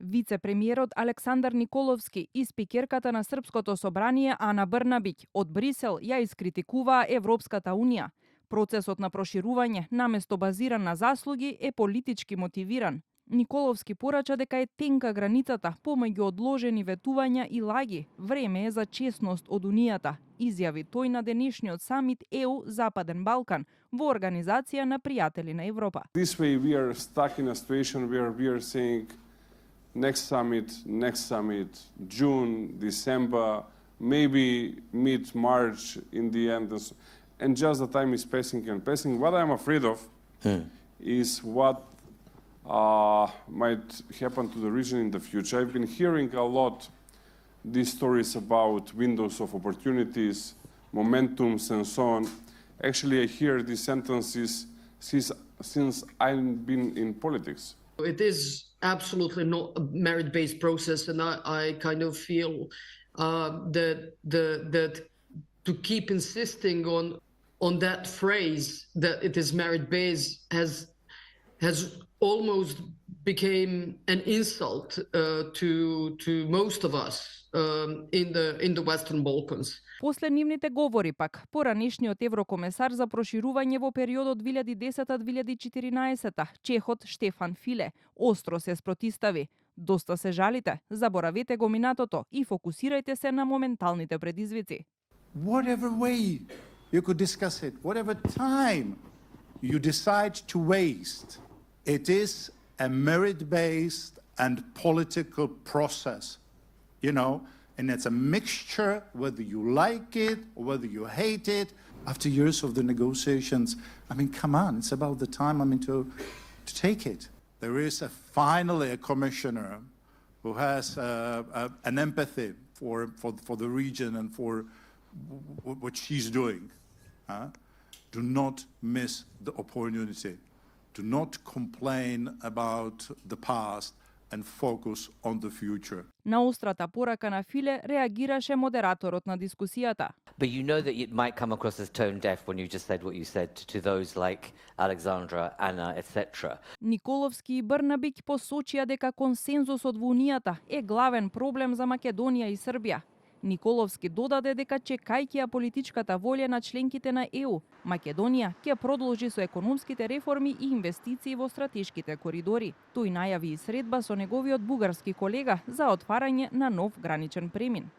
Вице-премиерот Александар Николовски и спикерката на Српското собрание Ана Брнабиќ од Брисел ја искритикуваа Европската унија. Процесот на проширување, наместо базиран на заслуги, е политички мотивиран. Николовски порача дека е тенка границата помеѓу одложени ветувања и лаги. Време е за честност од Унијата, изјави тој на денешниот самит ЕУ Западен Балкан во Организација на пријатели на Европа. This way we are stuck in a situation where we are saying next summit, June, December, maybe mid-March in the end, and just the time is passing and passing. What I'm afraid of is what might happen to the region in the future. I've been hearing a lot these stories about windows of opportunities, momentums, and so on. Actually, I hear these sentences since I've been in politics. It is absolutely not a merit-based process, and I kind of feel that to keep insisting on that phrase that it is merit-based has almost became an insult to most of us in the Western Balkans. После нивните говори пак, поранешниот еврокомесар за проширување во периодот 2010-2014, чехот Штефан Филе, остро се спротистави. Доста се жалите, заборавете го минатото и фокусирајте се на моменталните предизвици. Whatever way you could discuss it, whatever time you decide to waste, it is a merit-based and political process, you know, and it's a mixture, whether you like it or whether you hate it. After years of the negotiations, I mean, come on, it's about the time, to take it. There is finally a commissioner who has an empathy for the region and for what she's doing. Do not miss the opportunity. Do not complain about the past and focus on the future. На острата порака на Филе реагираше модераторот на дискусијата. But you know that it might come across as tone deaf when you just said what you said to those like Alexandra, Anna, etc. Николовски и Брнабиќ посочија дека консензусот во Унијата е главен проблем за Македонија и Србија. Николовски додаде дека чекајќи ја политичката волја на членките на ЕУ, Македонија ќе продолжи со економските реформи и инвестиции во стратешките коридори. Тој најави и средба со неговиот бугарски колега за отварање на нов граничен премин.